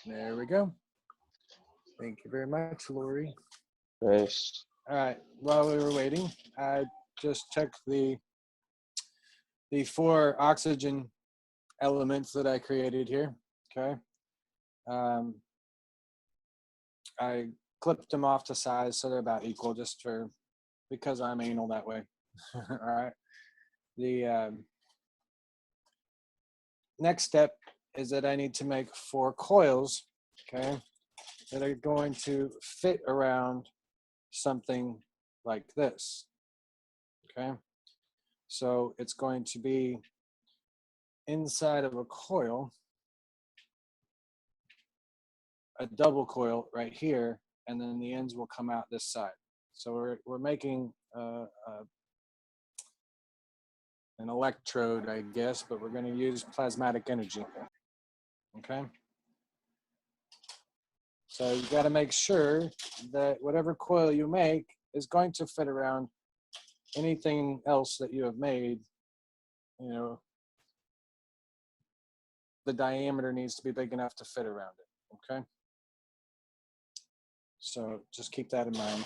There we go. Thank you very much, Lori. Nice. All right. While we were waiting, I just checked the 4 oxygen elements that I created here. Okay. Um, I clipped them off to size so they're about equal, just for because I'm anal that way. All right. The next step is that I need to make 4 coils, okay, that are going to fit around something like this, okay? So it's going to be inside of a coil, a double coil right here, and then the ends will come out this side. So we're making an electrode, I guess, but we're going to use plasmatic energy, okay? So you got to make sure that whatever coil you make is going to fit around anything else that you have made. You know, the diameter needs to be big enough to fit around it, okay? So just keep that in mind.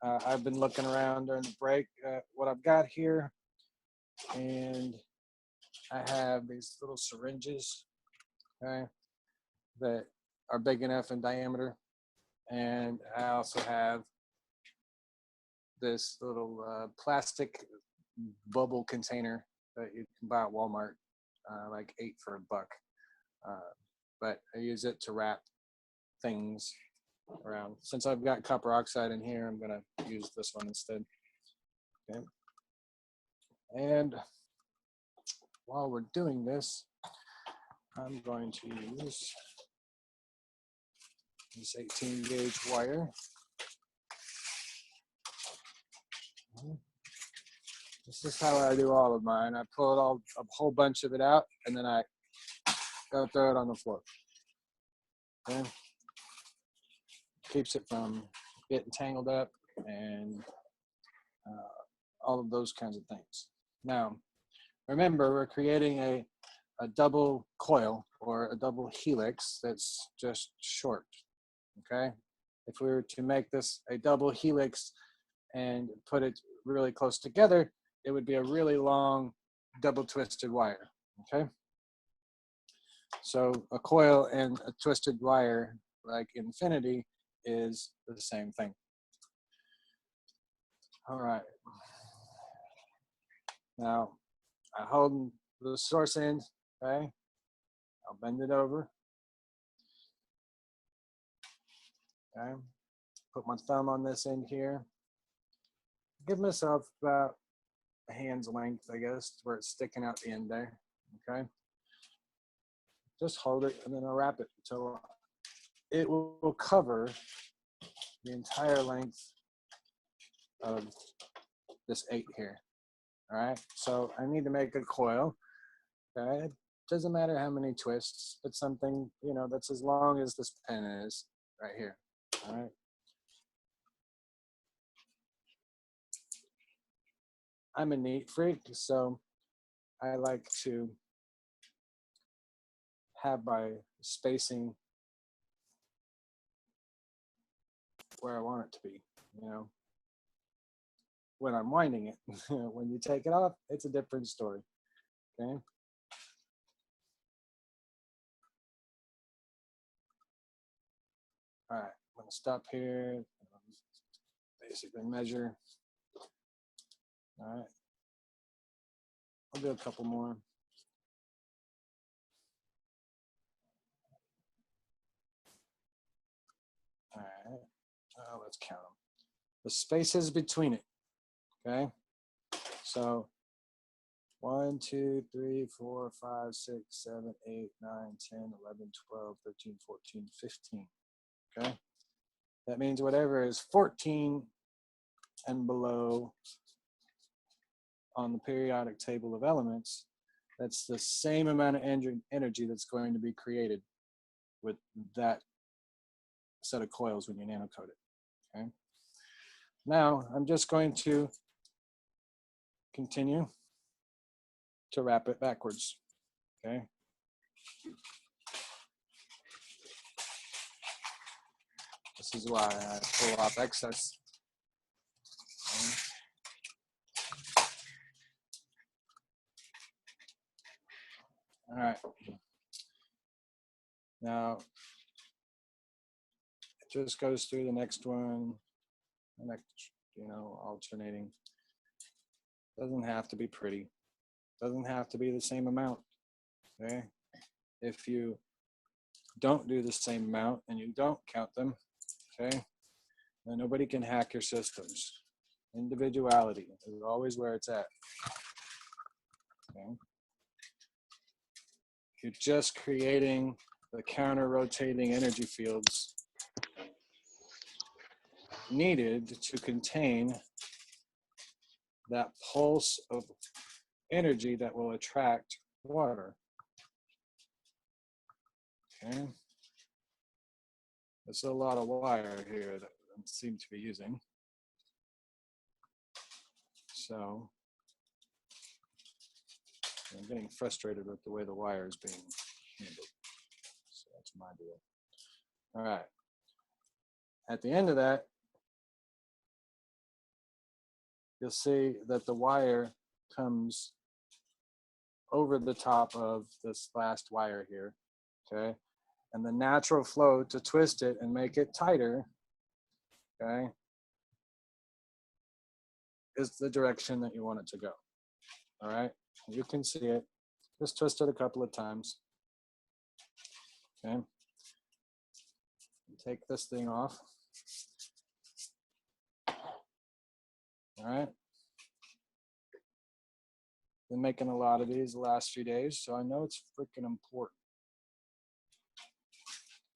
I've been looking around during the break at what I've got here, and I have these little syringes, okay, that are big enough in diameter. And I also have this little plastic bubble container that you can buy at Walmart, like 8 for $1. But I use it to wrap things around. Since I've got copper oxide in here, I'm gonna use this one instead. Okay. And while we're doing this, I'm going to use this 18 gauge wire. This is how I do all of mine. I pull a whole bunch of it out, and then I go throw it on the floor. Okay. Keeps it from getting tangled up and all of those kinds of things. Now, remember, we're creating a double coil or a double helix that's just short, okay? If we were to make this a double helix and put it really close together, it would be a really long double twisted wire, okay? So a coil and a twisted wire, like infinity, is the same thing. All right. Now, I hold the source end, okay? I'll bend it over. Okay. Put my thumb on this end here. Give myself about a hand's length, I guess, where it's sticking out the end there, okay? Just hold it and then I'll wrap it until it will cover the entire length of this 8 here. All right, so I need to make a coil. Okay, it doesn't matter how many twists, but something, you know, that's as long as this pen is right here. All right. I'm a neat freak, so I like to have my spacing where I want it to be, you know. When I'm winding it, when you take it off, it's a different story, okay? All right, I'm gonna stop here, basically measure. All right, I'll do a couple more. All right, let's count them. The spaces between it, okay? So 1, 2, 3, 4, 5, 6, 7, 8, 9, 10, 11, 12, 13, 14, 15, okay? That means whatever is 14 and below on the periodic table of elements, that's the same amount of energy that's going to be created with that set of coils when you nanocoat it, okay? Now, I'm just going to continue to wrap it backwards, okay? is why I pull off excess. All right. Now, it just goes through the next one, the next, alternating. Doesn't have to be pretty. Doesn't have to be the same amount, okay? If you don't do the same amount and you don't count them, okay, then nobody can hack your systems. Individuality is always where it's at, okay? You're just creating the counter-rotating energy fields needed to contain that pulse of energy that will attract water. Okay. There's a lot of wire here that I seem to be using. So I'm getting frustrated with the way the wire is being handled. So that's my deal. All right. At the end of that, you'll see that the wire comes over the top of this last wire here, okay? And the natural flow to twist it and make it tighter, okay, is the direction that you want it to go, all right? You can see it. Just twist it a couple of times, okay? Take this thing off, all right? Been making a lot of these the last few days, so I know it's freaking important.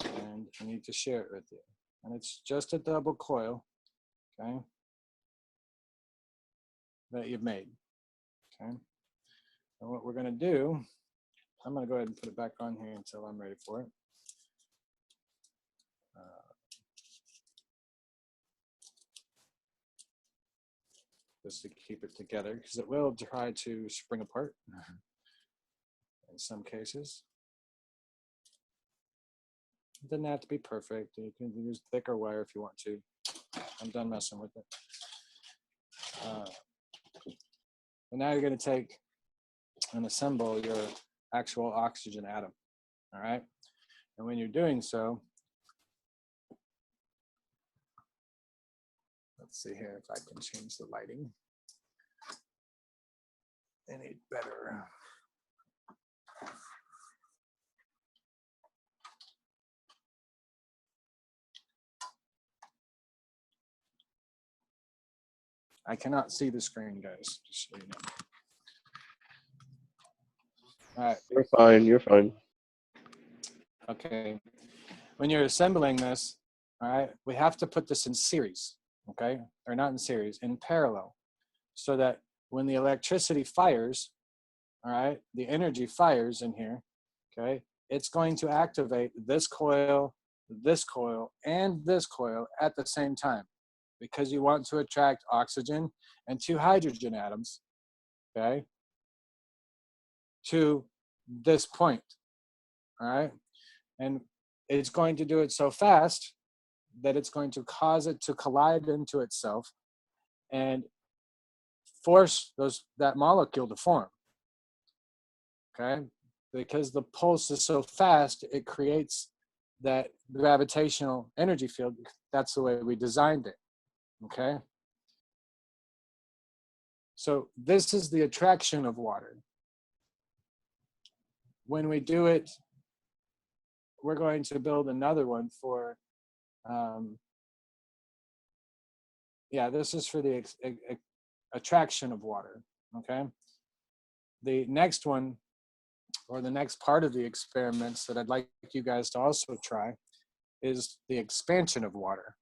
And I need to share it with you. And it's just a double coil, okay, that you've made, okay? And what we're gonna do, I'm gonna go ahead and put it back on here until I'm ready for it. Just to keep it together, because it will try to spring apart in some cases. It doesn't have to be perfect. You can use thicker wire if you want to. I'm done messing with it. And now you're going to take and assemble your actual oxygen atom, all right? And when you're doing so, let's see here if I can change the lighting any better. I cannot see the screen, guys, just so you know. All right. You're fine, you're fine. Okay. When you're assembling this, all right, we have to put this in series, okay? Or not in series, in parallel, so that when the electricity fires, all right, the energy fires in here, okay, it's going to activate this coil, and this coil at the same time, because you want to attract oxygen and 2 hydrogen atoms, okay, to this point, all right? And it's going to do it so fast that it's going to cause it to collide into itself and force that molecule to form, okay? Because the pulse is so fast, it creates that gravitational energy field. That's the way we designed it, okay? So this is the attraction of water. When we do it, we're going to build another one for, yeah, this is for the attraction of water, okay? The next one, or the next part of the experiments that I'd like you guys to also try, is the expansion of water,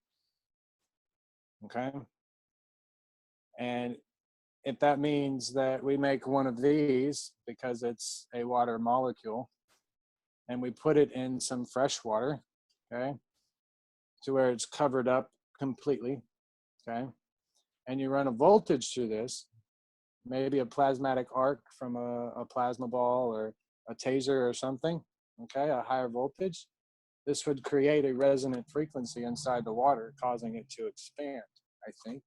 okay? And if that means that we make one of these, because it's a water molecule, and we put it in some fresh water, okay, to where it's covered up completely, okay, and you run a voltage through this, maybe a plasmatic arc from a plasma ball or a taser or something, okay, a higher voltage, this would create a resonant frequency inside the water, causing it to expand, I think.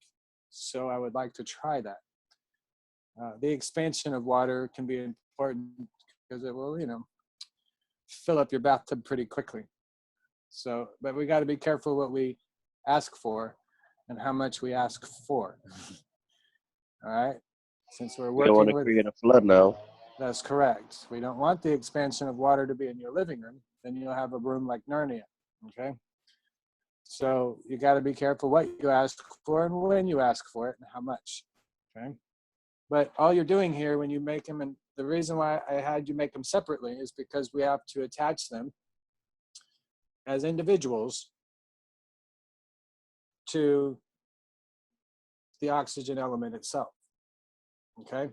So I would like to try that. The expansion of water can be important because it will, fill up your bathtub pretty quickly. So, but we got to be careful what we ask for and how much we ask for. All right. Since we're We don't want working to with, create a flood now. that's correct. We don't want the expansion of water to be in your living room. Then you'll have a room like Narnia. Okay. So you got to be careful what you ask for and when you ask for it and how much. Okay. But all you're doing here when you make them, and the reason why I had you make them separately is because we have to attach them as individuals to the oxygen element itself. Okay.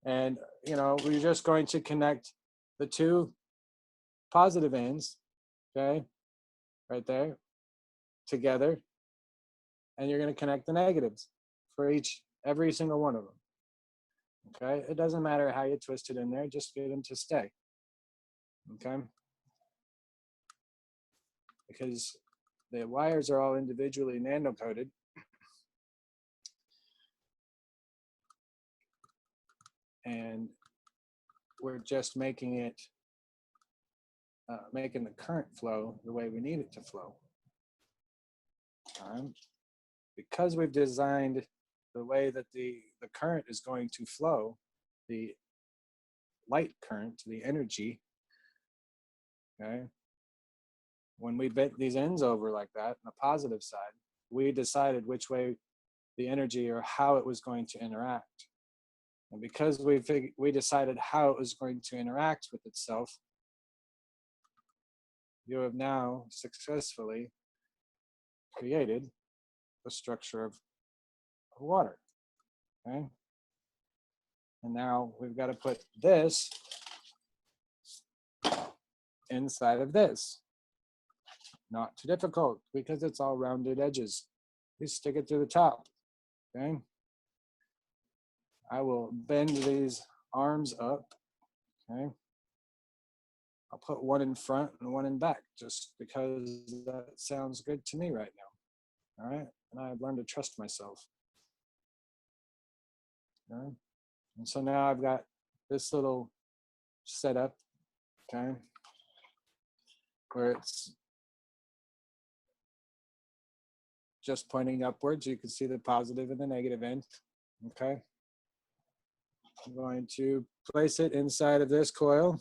And, we're just going to connect the two positive ends, okay, right there, together. And you're going to connect the negatives for every single one of them. Okay. It doesn't matter how you twist it in there, just get them to stay. Okay. Because the wires are all individually nano-coated. And we're just making it, making the current flow the way we need it to flow. Because we've designed the way that the current is going to flow, the light current, the energy, okay? When we bent these ends over like that on the positive side, we decided which way the energy or how it was going to interact. And because we decided how it was going to interact with itself, you have now successfully created the structure of water, okay? And now we've got to put this inside of this. Not too difficult because it's all rounded edges. You stick it to the top, okay? I will bend these arms up, okay? I'll put one in front and one in back just because that sounds good to me right now, all right? And I've learned to trust myself, okay? And so now I've got this little setup, okay, where it's just pointing upwards. You can see the positive and the negative end, okay? I'm going to place it inside of this coil,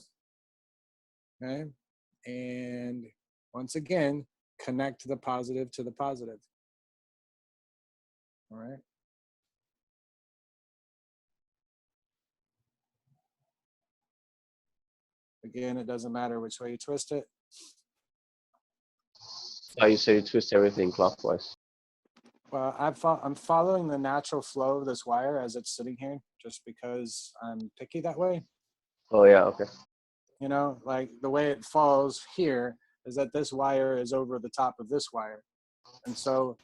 okay? And once again, connect the positive to the positive, all right? Again, it doesn't matter which way you twist it. How you say you twist everything clockwise? Well, I'm following the natural flow of this wire as it's sitting here, just because I'm picky that way. Oh yeah, okay. Like the way it falls here is that this wire is over the top of this wire. And so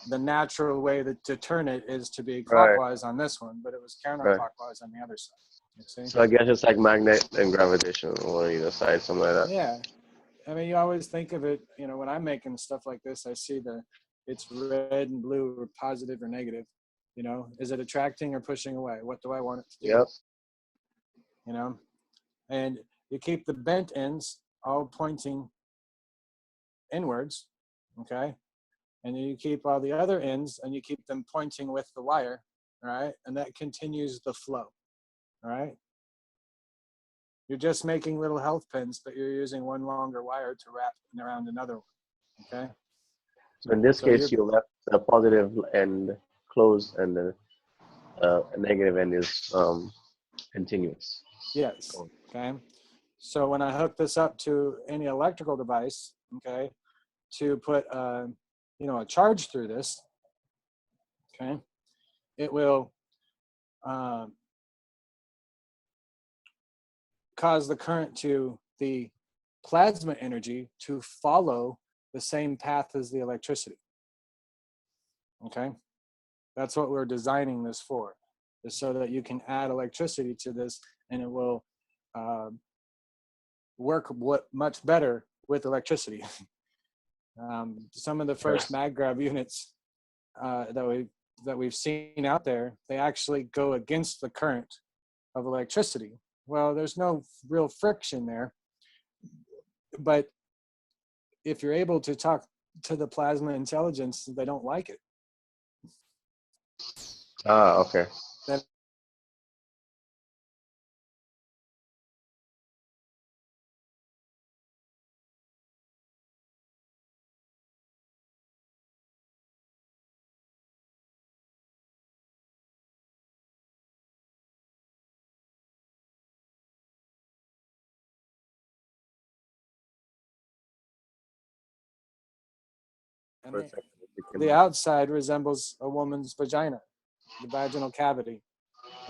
the natural way to turn it is to be clockwise on this one, but it was counterclockwise on the other side. You see? So I guess it's like magnet and gravitation on either side, something like that. Yeah. I mean, you always think of it, when I'm making stuff like this, I see it's red and blue or positive or negative. Is it attracting or pushing away? What do I want it to do? Yep. And you keep the bent ends all pointing inwards, okay? And you keep all the other ends and you keep them pointing with the wire, all right? And that continues the flow, all right? You're just making little health pins, but you're using one longer wire to wrap around another one, okay? So in this case, you left the positive end closed and the negative end is continuous. Yes, okay? So when I hook this up to any electrical device, okay, to put a charge through this, okay, it will cause the current to the plasma energy to follow the same path as the electricity. Okay, that's what we're designing this for, is so that you can add electricity to this and it will work much better with electricity. Some of the first maggrav units that we've seen out there, they actually go against the current of electricity. Well, there's no real friction there, but if you're able to talk to the plasma intelligence, they don't like it. Ah, okay. Then For a second, the outside resembles a woman's vagina, the vaginal cavity.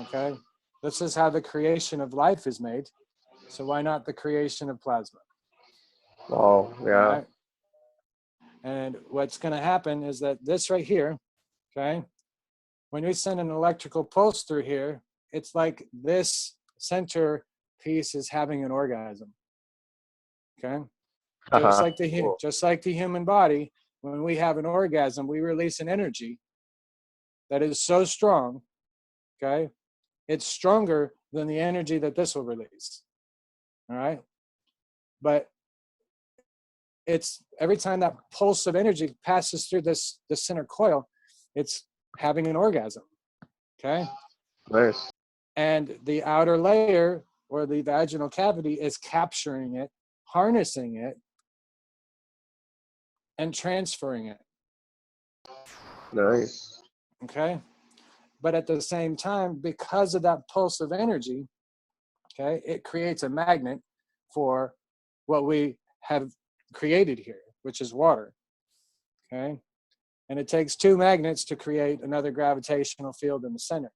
Okay, this is how the creation of life is made. So why not the creation of plasma? oh, All yeah. right. And what's going to happen is that this right here, okay, when we send an electrical pulse through here, it's like this center piece is having an orgasm. Okay, Cool. just like the human body, when we have an orgasm, we release an energy that is so strong. Okay, it's stronger than the energy that this will release. All right, but it's every time that pulse of energy passes through this center coil, it's having an orgasm. Okay, Nice. and the outer layer or the vaginal cavity is capturing it, harnessing it, and transferring it. Nice. Okay, but at the same time, because of that pulse of energy, okay, it creates a magnet for what we have created here, which is water. Okay, and it takes two magnets to create another gravitational field in the center.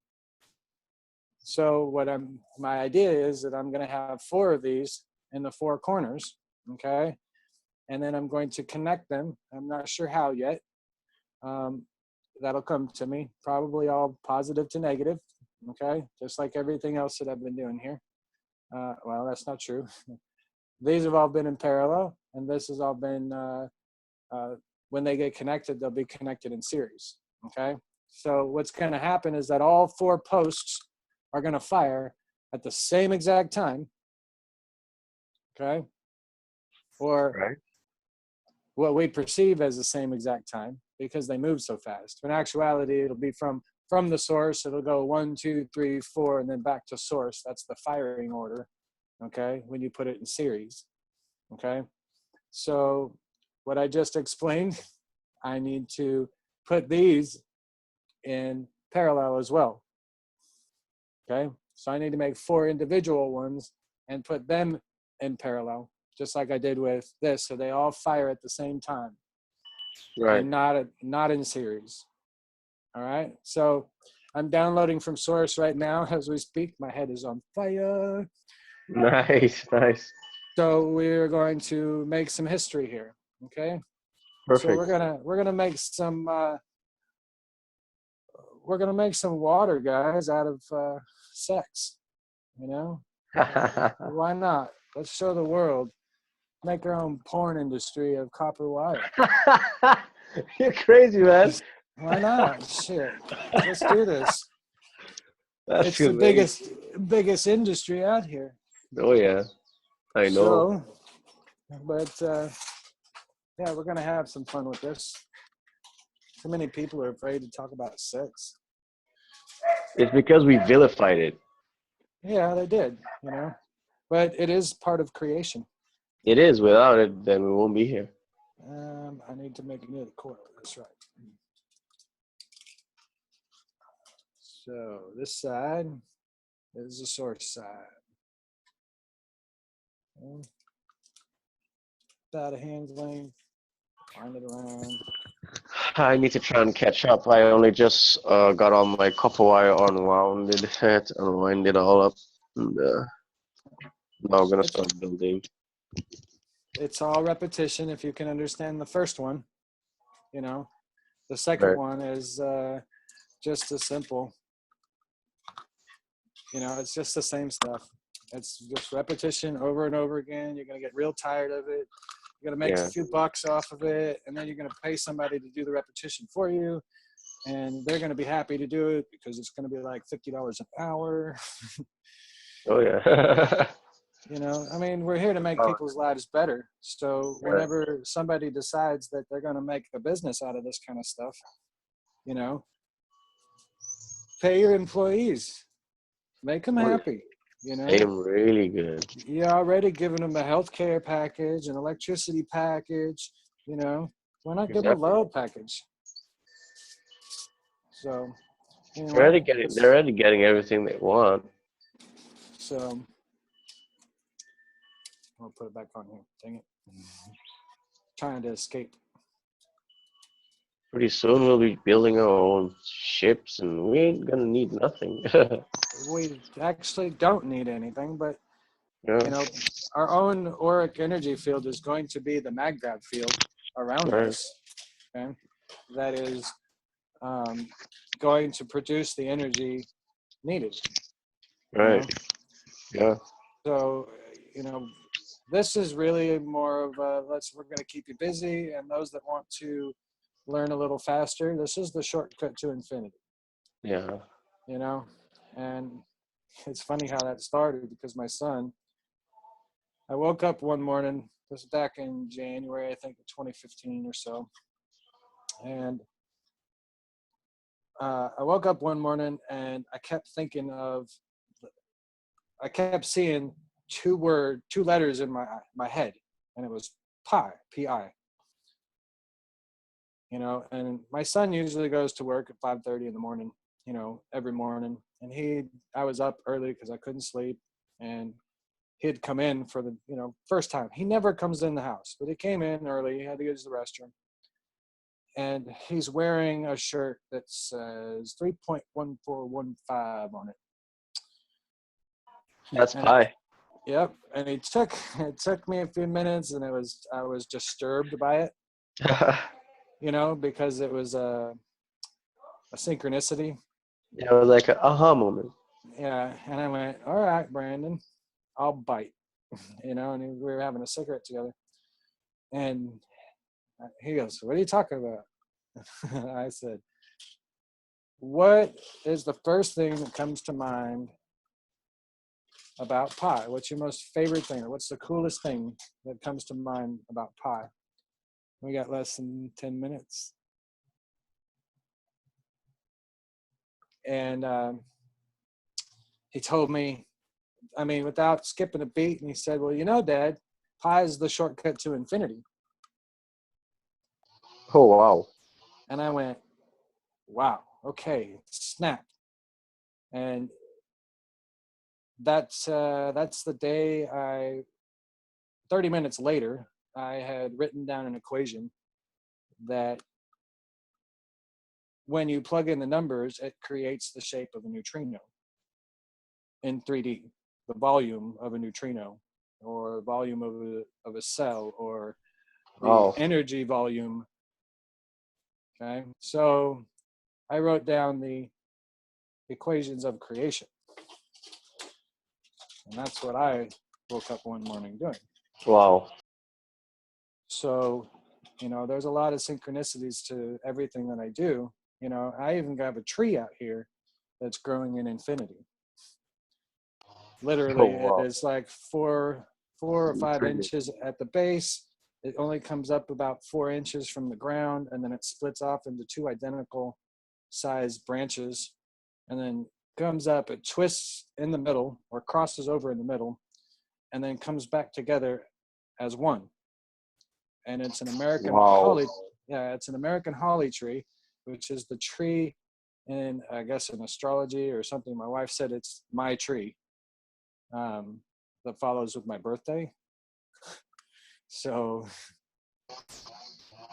So my idea is that I'm going to have 4 of these in the 4 corners. Okay, and then I'm going to connect them. I'm not sure how yet. That'll come to me, probably all positive to negative. Okay, just like everything else that I've been doing here. Well, that's not true. These have all been in parallel, and this has all been, when they get connected, they'll be connected in series. Okay, so what's going to happen is that all 4 posts are going to fire at the same exact time. Okay, or Right. what we perceive as the same exact time because they move so fast. In actuality, it'll be from the source. It'll go 1, 2, 3, 4, and then back to source. That's the firing order. Okay, when you put it in series. Okay, so what I just explained, I need to put these in parallel as well. Okay, so I need to make 4 individual ones and put them in parallel, just like I did with this, so they all fire at the same time. Right. And not in series. All right, so I'm downloading from source right now as we speak. My head is on fire. Nice. Nice. So we're going to make some history here. Okay, so Perfect. we're gonna make some water, guys, out of sex. You know, why not? Let's show the world. Make our own porn industry of copper wire. You're crazy, man. Why not? Shit, let's do this. That's It's the great. biggest industry out here. Oh yeah, I know. So, but yeah, we're gonna have some fun with this. Too many people are afraid to talk about sex. It's because we vilified it. Yeah, they did, you know. But it is part of creation. It is. Without it, then we won't be here. I need to make another coil. That's right. So this side is the source side. Okay. Out of handling, wind it around. I need to try and catch up. I only just got on my copper wire, unwound it, unwind it all up, and now we're gonna It's start building. it's all repetition if you can understand the first one, you know. The second Right. one is just as simple. You know, it's just the same stuff. It's just repetition over and over again. You're going to get real tired of it. You're going to make a few bucks off of it, and then you're going to pay somebody to do the repetition for you, and they're going to be happy to do it because it's going to be like $50 an hour. Oh yeah. You know, I mean, we're here to make people's lives better. So whenever somebody decides that they're going to make a business out of this kind of stuff, you know, pay your employees, make them happy. You know, pay them really good. You're already giving them a healthcare package, an electricity package. You know, why not give them a load package? So, anyway, they're already getting everything they want. So, I'll put it back on here. Dang it. Trying to escape. Pretty soon we'll be building our own ships, and we ain't gonna need nothing. We actually don't need anything, but you know, our own auric energy field is going to be the maggrav field around us. Okay, that is going to produce the energy needed. Right. You know? Yeah. So, you know, this is really more of we're going to keep you busy, and those that want to learn a little faster, this is the shortcut to infinity. Yeah. You know, and it's funny how that started because my son, I woke up one morning, this was back in January, I think 2015 or so. And I woke up one morning and I kept seeing two letters in my head, and it was pi, P-I. You know, and my son usually goes to work at 5:30 in the morning, you know, every morning. And I was up early because I couldn't sleep, and he'd come in for the, you know, first time. He never comes in the house, but he came in early. He had to use the restroom. And he's wearing a shirt that says 3.1415 on it. That's pi. Yep. And it took me a few minutes, and I was disturbed by it. You know, because it was a synchronicity. Yeah, it was like an aha moment. Yeah. And I went, all right, Brandon, I'll bite. You know, and we were having a cigarette together. And he goes, what are you talking about? I said, what is the first thing that comes to mind about pi? What's your most favorite thing? Or what's the coolest thing that comes to mind about pi? We got less than 10 minutes. And he told me, I mean, without skipping a beat, and he said, well, you know, Dad, pi is the shortcut to infinity. Oh, wow. And I went, wow, okay, snap. And that's the day 30 minutes later, I had written down an equation that when you plug in the numbers, it creates the shape of a neutrino in 3D, the volume of a neutrino, or volume of a cell, or the energy volume. Okay, so I wrote down the equations of creation, and that's what I woke up one morning doing. Wow. So, you know, there's a lot of synchronicities to everything that I do. You know, I even got a tree out here that's growing in infinity. Literally, it is like four or 5 inches at the base. It only comes up about 4 inches from the ground, and then it splits off into 2 identical sized branches, and then comes up, it twists in the middle or crosses over in the middle, and then comes back together as one. And it's an American holly. Yeah, it's an American holly tree, which is the tree in, I guess, in astrology or something. My wife said it's my tree. That follows with my birthday. So,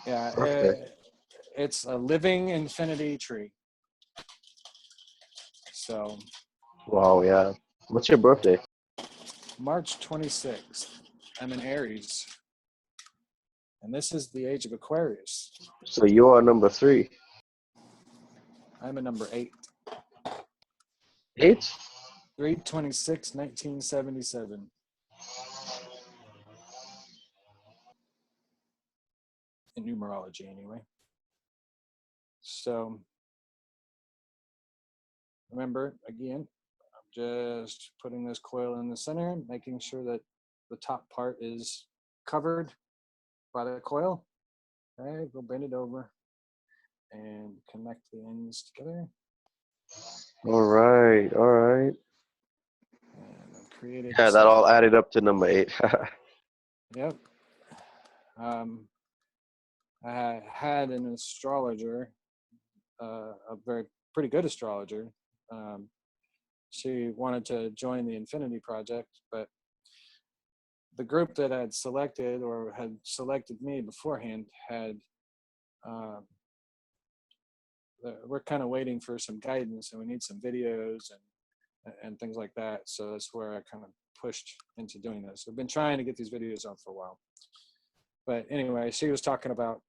yeah, it's a living infinity tree. So. Wow, yeah. What's your birthday? March 26th. I'm in Aries. And this is the age of Aquarius. So you are number 3. I'm a number 8. 8? 3/26/1977. in numerology anyway. So remember, again, I'm just putting this coil in the center, making sure that the top part is covered by the coil. Okay, we'll bend it over and connect the ends together. All right, all right. And I've created Yeah, that all added up to number 8. Yep. I had an astrologer, a very pretty good astrologer. She wanted to join the Infinity Project, but the group that had selected or had selected me beforehand had, we're kind of waiting for some guidance, and we need some videos and things like that. So that's where I kind of pushed into doing this. I've been trying to get these videos out for a while. But anyway, she was talking about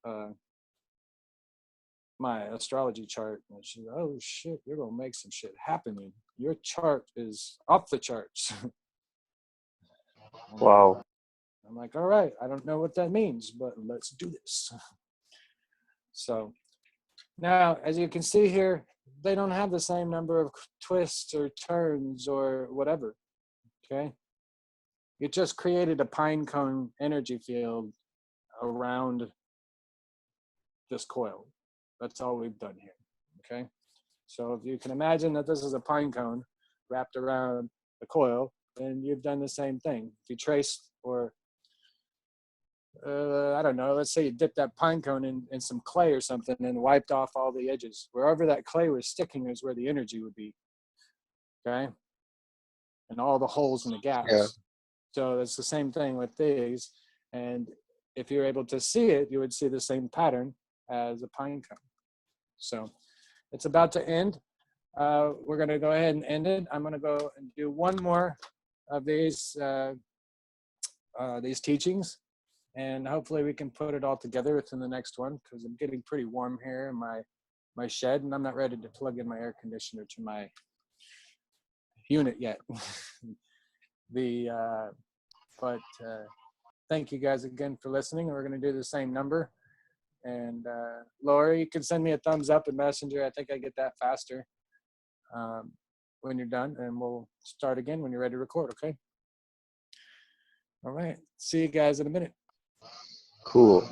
my astrology chart, and she's like, oh shit, you're gonna make some shit happen. Your chart is off the charts. Wow. I'm like, all right, I don't know what that means, but let's do this. So now, as you can see here, they don't have the same number of twists or turns or whatever, okay? You just created a pine cone energy field around this coil. That's all we've done here, okay? So if you can imagine that this is a pine cone wrapped around the coil, then you've done the same thing. If you trace, or I don't know, let's say you dipped that pine cone in some clay or something and wiped off all the edges. Wherever that clay was sticking is where the energy would be, okay? And all the holes and the gaps. Yeah. So it's the same thing with these. And if you're able to see it, you would see the same pattern as a pine cone. So it's about to end. We're going to go ahead and end it. I'm going to go and do one more of these teachings, and hopefully we can put it all together within the next one, because I'm getting pretty warm here in my shed, and I'm not ready to plug in my air conditioner to my unit yet. But thank you guys again for listening. We're going to do the same number. And Lori, you can send me a thumbs up in Messenger. I think I get that faster when you're done, and we'll start again when you're ready to record, okay? All right. See you guys in a minute. Cool.